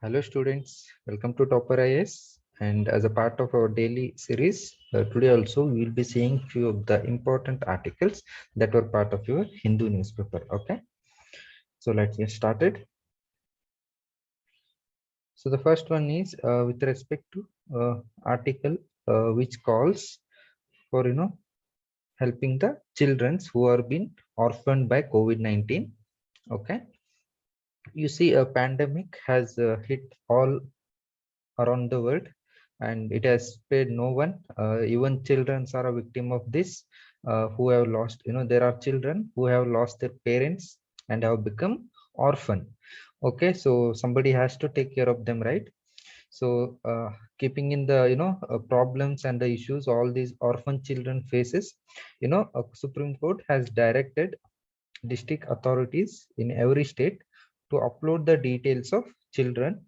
Hello students, welcome to Topper IS, and as a part of our daily series, today also we will be seeing few of the important articles that were part of your Hindu newspaper. Okay, so let's get started. So the first one is with respect to article which calls for helping the children who are being orphaned by COVID-19. Okay, you see a pandemic has hit all around the world, and it has spared no one. Even children are a victim of this, who have lost, there are children who have lost their parents and have become orphan. Okay, so somebody has to take care of them, right? So keeping in the problems and the issues all these orphan children faces, Supreme Court has directed district authorities in every state to upload the details of children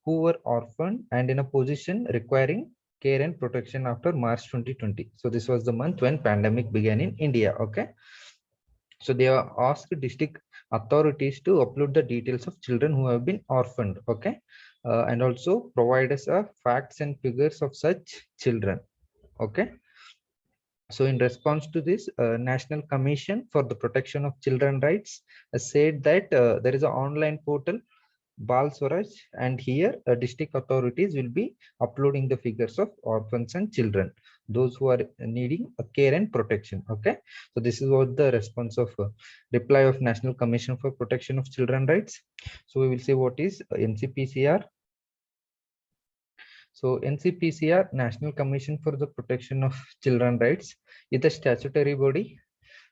who were orphaned and in a position requiring care and protection after March 2020. So this was the month when pandemic began in India. Okay. So they are asked district authorities to upload the details of children who have been orphaned. Okay. And also provide us facts and figures of such children. Okay. So in response to this, National Commission for the Protection of Children Rights said that there is an online portal Bal Swaraj, and here district authorities will be uploading the figures of orphans and children, those who are needing care and protection. Okay, so this is what the response of reply of National Commission for Protection of Children Rights. So we will see what is NCPCR. So NCPCR, National Commission for the Protection of Children Rights, is a statutory body.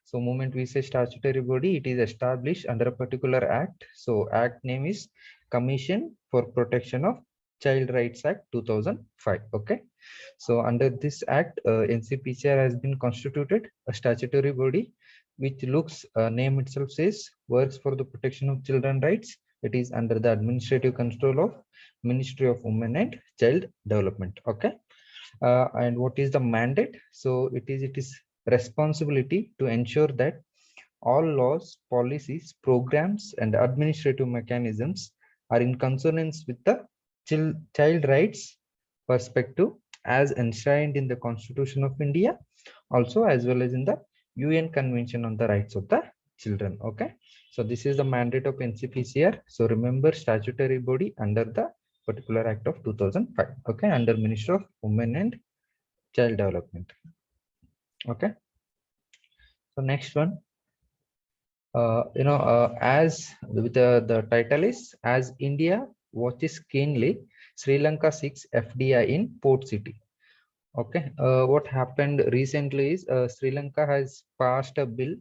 So moment we say statutory body, it is established under a particular act. So act name is Commission for Protection of Child Rights Act 2005. Okay. So under this act, NCPCR has been constituted a statutory body which looks, name itself says, works for the protection of children rights. It is under the administrative control of Ministry of Women and Child Development. Okay. And what is the mandate? So it is responsibility to ensure that all laws, policies, programs, and administrative mechanisms are in consonance with the child rights perspective as enshrined in the Constitution of India, also as well as in the UN Convention on the Rights of the Children. Okay, so this is the mandate of NCPCR. So remember, statutory body under the particular act of 2005. Okay, under Ministry of Women and Child Development. Okay, so next one, as with the title is as India watches keenly, Sri Lanka seeks FDI in port city. Okay, what happened recently is Sri Lanka has passed a bill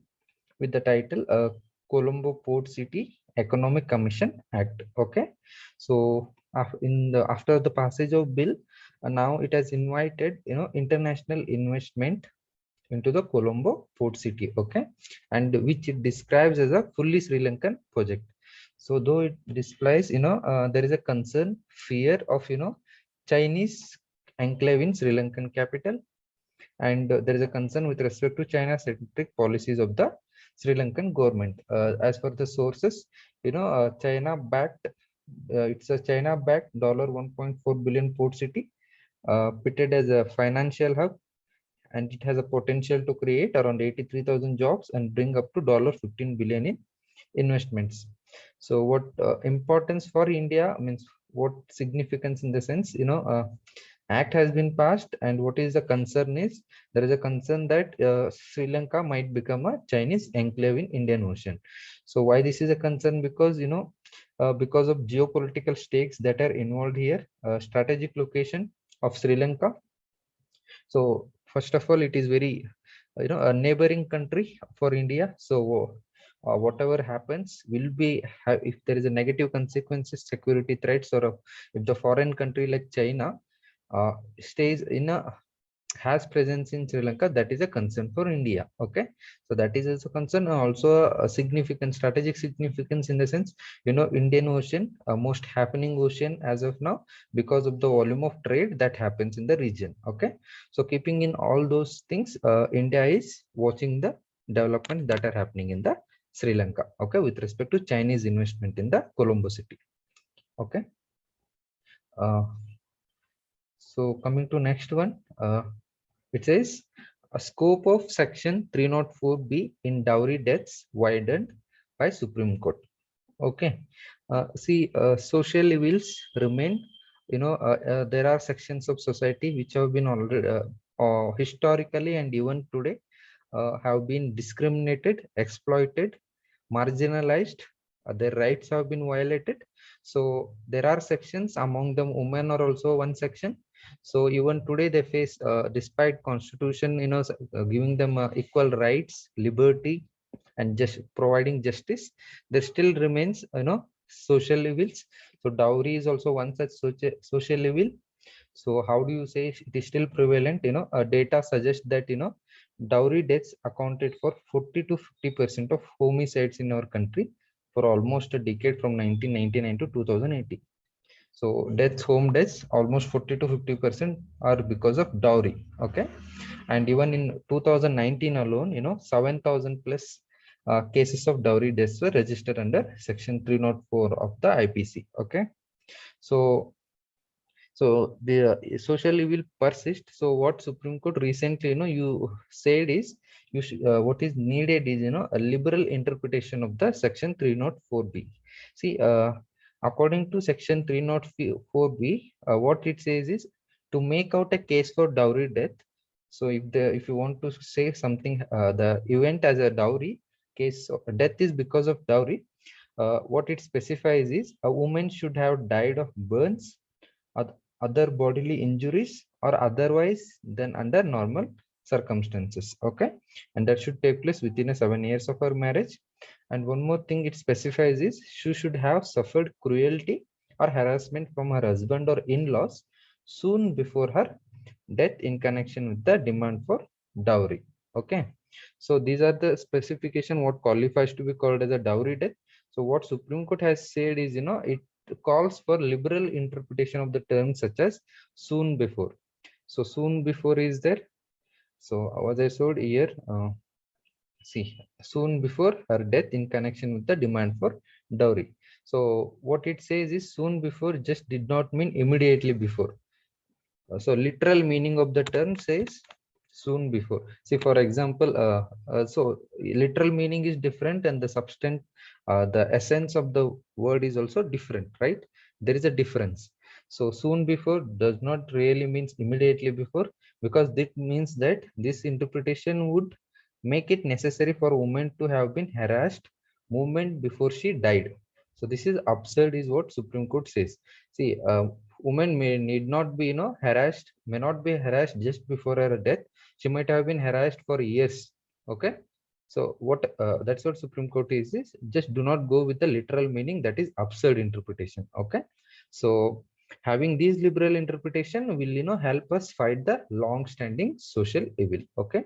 with the title Colombo Port City Economic Commission Act. Okay, so after the passage of bill, now it has invited international investment into the Colombo port city. Okay, and which it describes as a fully Sri Lankan project. So though it displays, there is a concern, fear of Chinese enclave in Sri Lankan capital, and there is a concern with respect to China-centric policies of the Sri Lankan government. As per the sources, China-backed, it's a China-backed $1.4 billion port city, pitted as a financial hub, and it has a potential to create around 83,000 jobs and bring up to $15 billion in investments. So what importance for India means, what significance in the sense, act has been passed, and what is the concern is there is a concern that Sri Lanka might become a Chinese enclave in Indian Ocean. So why this is a concern? Because because of geopolitical stakes that are involved here, strategic location of Sri Lanka. So first of all, it is very a neighboring country for India. So whatever happens will be, if there is a negative consequences, security threats, or if the foreign country like China stays in a has presence in Sri Lanka, that is a concern for India. Okay, so that is also concern, also a significant strategic significance in the sense, Indian Ocean, most happening ocean as of now, because of the volume of trade that happens in the region. Okay, so keeping in all those things, India is watching the development that are happening in the Sri Lanka. Okay, with respect to Chinese investment in the Colombo city. Okay. So coming to next one, it says a scope of section 304B in dowry deaths widened by Supreme Court. Okay. See, social evils remain. There are sections of society which have been already historically and even today have been discriminated, exploited, marginalized. Their rights have been violated. So there are sections, among them women are also one section. So even today they face, despite constitution, giving them equal rights, liberty, and just providing justice, there still remains, social evils. So dowry is also one such social evil. So how do you say it is still prevalent? Data suggests that dowry deaths accounted for 40 to 50% of homicides in our country for almost a decade, from 1999 to 2018. So deaths, home deaths, almost 40 to 50% are because of dowry. Okay. And even in 2019 alone, 7,000 plus cases of dowry deaths were registered under section 304 of the IPC. Okay. So the social evil persist. So what Supreme Court recently, you said is, what is needed is, a liberal interpretation of the section 304B. See, according to section 304B, what it says is to make out a case for dowry death. So if you want to say something, the event as a dowry case of death is because of dowry, what it specifies is a woman should have died of burns, other bodily injuries, or otherwise than under normal circumstances. Okay. And that should take place within 7 years of her marriage. And one more thing it specifies is she should have suffered cruelty or harassment from her husband or in-laws soon before her death in connection with the demand for dowry. Okay. So these are the specification what qualifies to be called as a dowry death. So what Supreme Court has said is, it calls for liberal interpretation of the term such as soon before. So soon before is there. So as I showed here, see, soon before her death in connection with the demand for dowry. So what it says is soon before just did not mean immediately before. So literal meaning of the term says soon before. See, for example, so literal meaning is different, and the substance, the essence of the word is also different, right? There is a difference. So soon before does not really means immediately before, because that means that this interpretation would make it necessary for women to have been harassed moment before she died. So this is absurd, is what Supreme Court says. See, woman need not be, harassed, may not be harassed just before her death. She might have been harassed for years. Okay. So what, that's what Supreme Court is just do not go with the literal meaning, that is absurd interpretation. Okay. So having these liberal interpretation will, help us fight the long standing social evil. Okay.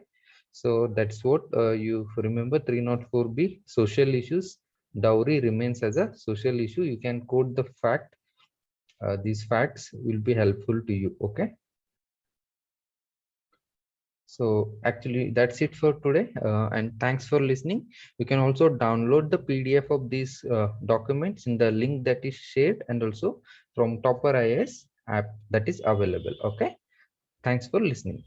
So that's what, you remember 304B, social issues. Dowry remains as a social issue. You can quote the fact. These facts will be helpful to you. Okay. So actually that's it for today, and thanks for listening. You can also download the PDF of these documents in the link that is shared, and also from Topper IAS app that is available. Okay. Thanks for listening.